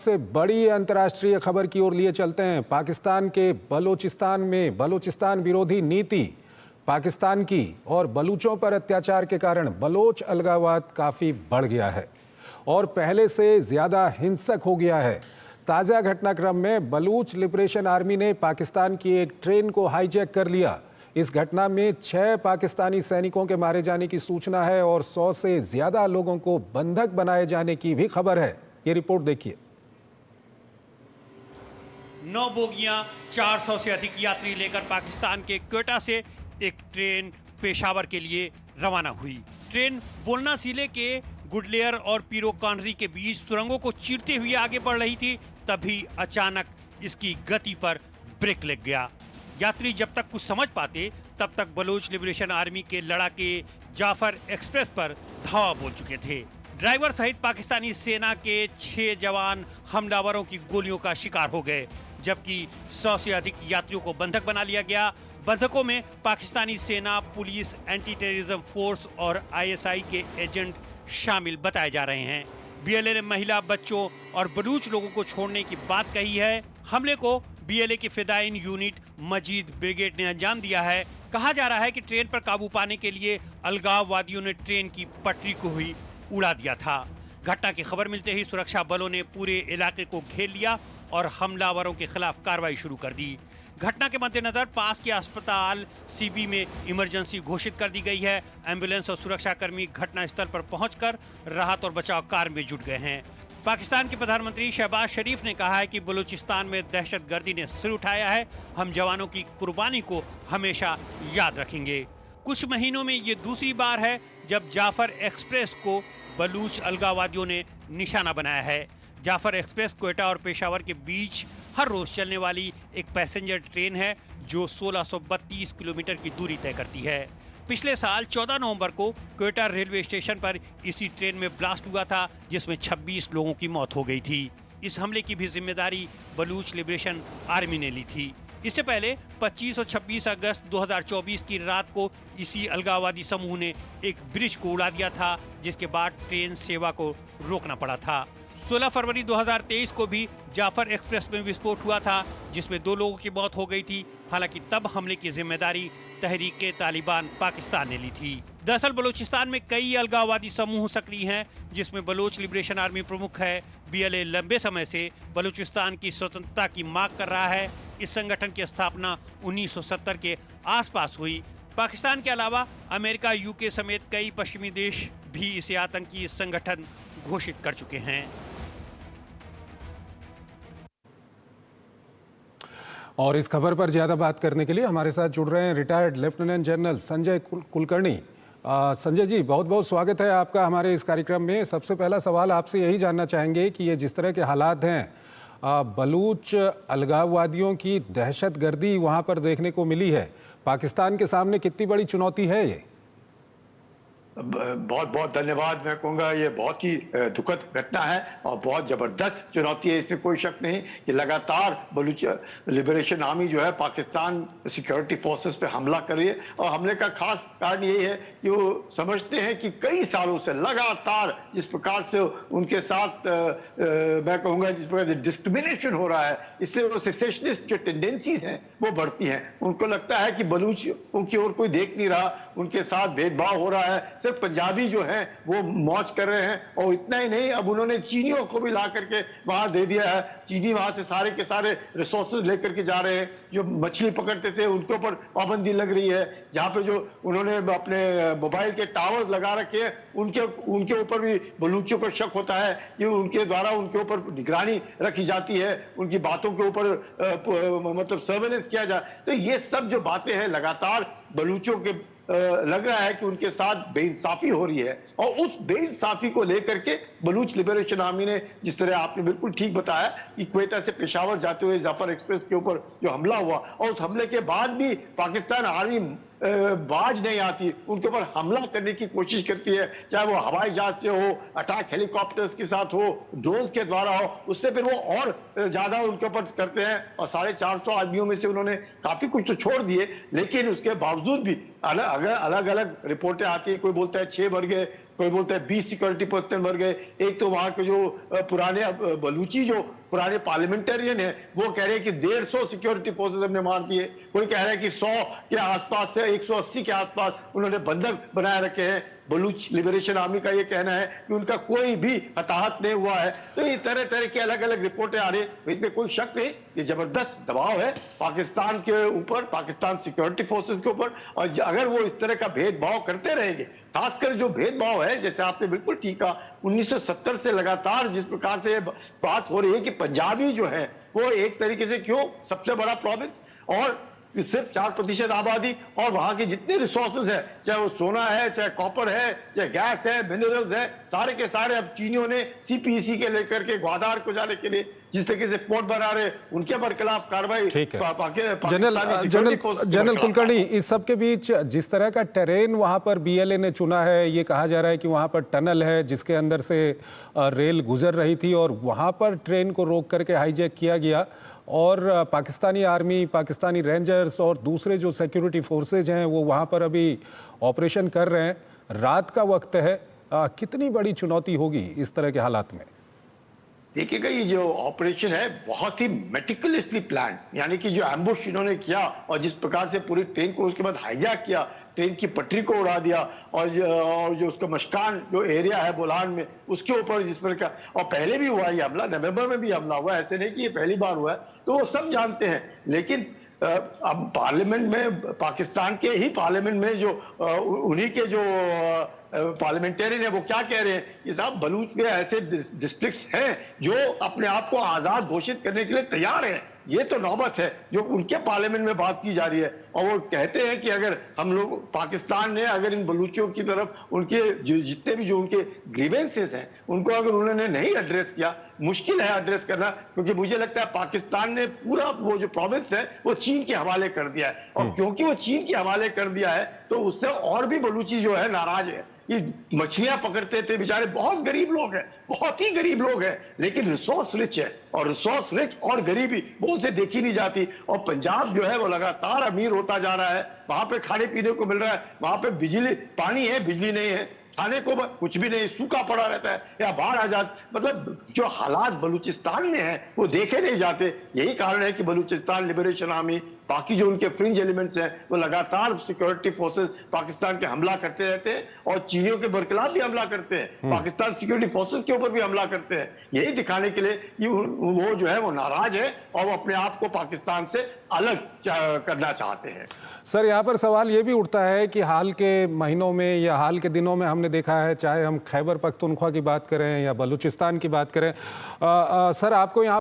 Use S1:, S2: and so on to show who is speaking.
S1: से बड़ी अंतर्राष्ट्रीय खबर की ओर लिए चलते हैं। पाकिस्तान के बलोचिस्तान में बलोचिस्तान विरोधी नीति पाकिस्तान की और बलूचों पर अत्याचार के कारण बलोच अलगाववाद काफी बढ़ गया है और पहले से ज्यादा हिंसक हो गया है। ताजा घटनाक्रम में बलूच लिबरेशन आर्मी ने पाकिस्तान की एक ट्रेन को हाईजैक कर लिया। इस घटना में 6 पाकिस्तानी सैनिकों के मारे जाने की सूचना है और 100 से ज्यादा लोगों को बंधक बनाए जाने की भी खबर है। ये रिपोर्ट देखिए।
S2: 9 बोगियां 400 से अधिक यात्री लेकर पाकिस्तान के क्वेटा से एक ट्रेन पेशावर के लिए रवाना हुई। ट्रेन बोलना सीले के गुडलेयर और पीरो कॉनरी के बीच सुरंगों को चीरते हुए आगे बढ़ रही थी, तभी अचानक इसकी गति पर ब्रेक लग गया। यात्री जब तक कुछ समझ पाते तब तक बलोच लिबरेशन आर्मी के लड़ाके जाफर एक्सप्रेस पर धावा बोल चुके थे। ड्राइवर सहित पाकिस्तानी सेना के 6 जवान हमलावरों की गोलियों का शिकार हो गए, जबकि 100 से अधिक यात्रियों को बंधक बना लिया गया। बंधकों में पाकिस्तानी सेना, पुलिस, एंटी टेररिज्म फोर्स और आईएसआई के एजेंट शामिल बताए जा रहे हैं। बीएलए ने महिला, बच्चों और बलूच लोगों को छोड़ने की बात कही है। हमले को बीएलए की फिदाइन यूनिट मजीद ब्रिगेड ने अंजाम दिया है। कहा जा रहा है कि ट्रेन पर काबू पाने के लिए अलगाववादियों ने ट्रेन की पटरी को ही उड़ा दिया था। घटना की खबर मिलते ही सुरक्षा बलों ने पूरे इलाके को घेर लिया और हमलावरों के खिलाफ कार्रवाई शुरू कर दी। घटना के मद्देनजर पास के अस्पताल सीबी में इमरजेंसी घोषित कर दी गई है। एम्बुलेंस और सुरक्षाकर्मी घटनास्थल पर पहुंचकर राहत और बचाव कार्य में जुट गए हैं। पाकिस्तान के प्रधानमंत्री शहबाज शरीफ ने कहा है कि बलूचिस्तान में दहशतगर्दी ने सिर उठाया है। हम जवानों की कुर्बानी को हमेशा याद रखेंगे। कुछ महीनों में ये दूसरी बार है जब जाफर एक्सप्रेस को बलूच अलगाववादियों ने निशाना बनाया है। जाफर एक्सप्रेस क्वेटा और पेशावर के बीच हर रोज चलने वाली एक पैसेंजर ट्रेन है जो 1632 किलोमीटर की दूरी तय करती है। पिछले साल 14 नवंबर को क्वेटा रेलवे स्टेशन पर इसी ट्रेन में ब्लास्ट हुआ था, जिसमें 26 लोगों की मौत हो गई थी। इस हमले की भी जिम्मेदारी बलूच लिबरेशन आर्मी ने ली थी। इससे पहले 25 और 26 अगस्त 2024 की रात को इसी अलगाववादी समूह ने एक ब्रिज को उड़ा दिया था, जिसके बाद ट्रेन सेवा को रोकना पड़ा था। 16 फरवरी 2023 को भी जाफर एक्सप्रेस में विस्फोट हुआ था, जिसमें 2 लोगों की मौत हो गई थी। हालांकि तब हमले की जिम्मेदारी तहरीक-ए-तालिबान पाकिस्तान ने ली थी। दरअसल बलूचिस्तान में कई अलगाववादी समूह सक्रिय हैं, जिसमें बलोच लिबरेशन आर्मी प्रमुख है। बीएलए लंबे समय से बलूचिस्तान की स्वतंत्रता की मांग कर रहा है। इस संगठन की स्थापना 1970 के आसपास हुई। पाकिस्तान के अलावा अमेरिका, यूके समेत कई पश्चिमी देश भी इसे आतंकी संगठन घोषित कर चुके हैं।
S1: और इस खबर पर ज्यादा बात करने के लिए हमारे साथ जुड़ रहे हैं retired lieutenant general Sanjay Kulkarni. Sanjay ji, बहुत बहुत स्वागत है आपका हमारे इस कार्यक्रम में। सबसे पहला सवाल आपसे यही जानना चाहेंगे कि ये जिस तरह के हालात हैं, बलूच अलगाववादियों की दहशतगर्दी वहां पर देखने को मिली है, पाकिस्तान के सामने कितनी बड़ी चुनौती है ये?
S3: बहुत बहुत धन्यवाद। मैं कहूँगा ये बहुत ही दुखद घटना है और बहुत जबरदस्त चुनौती है, इसमें कोई शक नहीं कि लगातार बलूच लिबरेशन आर्मी जो है पाकिस्तान सिक्योरिटी फोर्सेस पे हमला कर रही है। और हमले का खास कारण यही है कि वो समझते हैं कि कई सालों से लगातार जिस प्रकार से उनके साथ मैं कहूँगा जिस प्रकार से डिस्क्रिमिनेशन हो रहा है, इसलिए वो सेसेशनिस्ट जो टेंडेंसीज हैं वो बढ़ती हैं। उनको लगता है कि बलूच उनकी ओर कोई देख नहीं रहा, उनके साथ भेदभाव हो रहा है, सिर्फ पंजाबी जो हैं वो मौज कर रहे हैं। और इतना ही नहीं, अब उन्होंने चीनियों को भी ला करके वहां दे दिया है। चीनी वहां से सारे के सारे रिसोर्सेज लेकर के जा रहे हैं। जो मछली पकड़ते थे उनके ऊपर पाबंदी लग रही है। जहां पे जो उन्होंने अपने मोबाइल के टावर्स लगा रखे हैं उनके ऊपर भी बलूचियों को शक होता है कि उनके द्वारा उनके ऊपर निगरानी रखी जाती है, उनकी बातों के ऊपर मतलब सर्वेलेंस किया जाए। तो ये सब जो बातें हैं लगातार बलूचों के लग रहा है कि उनके साथ बेइंसाफी हो रही है। और उस बेइंसाफी को लेकर के बलूच लिबरेशन आर्मी ने, जिस तरह आपने बिल्कुल ठीक बताया कि क्वेटा से पेशावर जाते हुए जाफर एक्सप्रेस के ऊपर जो हमला हुआ, और उस हमले के बाद भी पाकिस्तान आर्मी बाज नहीं आती, उनके ऊपर हमला करने की कोशिश करती है, चाहे वो हवाई जहाज से हो, अटैक हेलीकॉप्टर्स के साथ हो, ड्रोन्स के द्वारा हो। उससे फिर वो और ज्यादा उनके ऊपर करते हैं। और 450 आदमियों में से उन्होंने काफी कुछ तो छोड़ दिए, लेकिन उसके बावजूद भी अलग अलग रिपोर्टें आती है। कोई बोलता है 6 मर गए, कोई बोलता है 20 सिक्योरिटी पर्सनल मर गए। एक तो वहां के जो पुराने बलूची जो पुराने पार्लियामेंटेरियन है वो कह रहे हैं कि 150 सिक्योरिटी फोर्सेस हमने मार दिए। कोई कह रहा है कि 100 के आसपास से 180 के आसपास उन्होंने बंधक बनाए रखे हैं। बलूच लिबरेशन आर्मी का ये कहना है कि उनका कोई भी हताहत नहीं हुआ है। तो ये तरह तरह की अलग अलग रिपोर्टें आ रही है। इसमें कोई शक नहीं, ये जबरदस्त दबाव है पाकिस्तान के ऊपर, पाकिस्तान सिक्योरिटी फोर्सेस के ऊपर। और अगर वो इस तरह का भेदभाव करते रहेंगे, खासकर जो भेदभाव है, जैसे आपने बिल्कुल ठीक कहा, 1970 से लगातार जिस प्रकार से बात हो रही है कि पंजाबी जो है वो एक तरीके से क्यों सबसे बड़ा प्रोविंस और सिर्फ 4% आबादी, और वहां के जितने रिसोर्सेज है, चाहे वो सोना है, चाहे कॉपर है, चाहे गैस है, मिनरल्स है, सारे के सारे अब चीनियों ने सीपीईसी के लेकर के ग्वादार को जाने के लिए जिस तरीके से पोर्ट बना रहे, उनके खिलाफ कार्रवाई।
S1: जनरल कुलकर्णी, इस सब के बीच जिस तरह का टेरेन वहां पर बीएलए ने चुना है, ये कहा जा रहा है कि वहां पर टनल है जिसके अंदर से रेल गुजर रही थी और वहां पर ट्रेन को रोक करके हाईजैक किया गया और पाकिस्तानी आर्मी, पाकिस्तानी रेंजर्स और दूसरे जो सिक्योरिटी फोर्सेज हैं वो वहाँ पर अभी ऑपरेशन कर रहे हैं। रात का वक्त है, कितनी बड़ी चुनौती होगी इस तरह के हालात में?
S3: देखिएगा, ये जो ऑपरेशन है बहुत ही मेटिकुलसली प्लान, यानी कि जो एम्बुश इन्होंने किया और जिस प्रकार से पूरी ट्रेन को उसके बाद हाईजैक किया, ट्रेन की पटरी को उड़ा दिया और जो उसका मशकान जो एरिया है बोलान में उसके ऊपर जिस प्रकार, और पहले भी हुआ ये हमला, नवंबर में भी हमला हुआ, ऐसे नहीं कि ये पहली बार हुआ है, तो वो सब जानते हैं। लेकिन अब पार्लियामेंट में, पाकिस्तान के ही पार्लियामेंट में जो उन्हीं के जो पार्लियामेंटेरियन है वो क्या कह रहे हैं कि साहब बलूच में ऐसे डिस्ट्रिक्ट्स हैं जो अपने आप को आजाद घोषित करने के लिए तैयार हैं। ये तो नौबत है जो उनके पार्लियामेंट में बात की जा रही है, और वो कहते हैं कि अगर हम लोग, पाकिस्तान ने अगर इन बलूचियों की तरफ उनके जितने भी जो उनके ग्रीवेंसेस हैं उनको अगर उन्होंने नहीं एड्रेस किया, मुश्किल है एड्रेस करना, क्योंकि मुझे लगता है पाकिस्तान ने पूरा वो जो प्रोविंस है वो चीन के हवाले कर दिया है, और क्योंकि वो चीन के हवाले कर दिया है तो उससे और भी बलूची जो है नाराज है। ये मछलियां पकड़ते थे, बेचारे बहुत गरीब लोग हैं, बहुत ही गरीब लोग हैं, लेकिन रिसोर्स रिच है, और रिसोर्स रिच और गरीबी वो उनसे देखी नहीं जाती। और पंजाब जो है वो लगातार अमीर होता जा रहा है, वहां पे खाने पीने को मिल रहा है, वहां पे बिजली, पानी है, बिजली नहीं है, खाने को कुछ भी नहीं, सूखा पड़ा रहता है या बाढ़ आ जाती, मतलब जो हालात बलूचिस्तान में है वो देखे नहीं जाते। यही कारण है कि बलूचिस्तान लिबरेशन आर्मी, बाकी जो उनके फ्रिंज एलिमेंट्स हैं वो लगातार सिक्योरिटी फोर्सेस पाकिस्तान पे हमला करते रहते हैं, और चीनियों के बरखिलाफ भी हमला करते हैं, पाकिस्तान सिक्योरिटी फोर्सेस के ऊपर भी हमला करते हैं, यही दिखाने के लिए कि वो जो है वो नाराज है और वो अपने आप को पाकिस्तान से अलग करना चाहते हैं।
S1: सर, यहाँ पर सवाल ये भी उठता है कि हाल के महीनों में या हाल के दिनों में हमने देखा है, चाहे हम खैबर पख्तूनख्वा की बात करें या बलूचिस्तान की बात करें, सर आपको यहाँ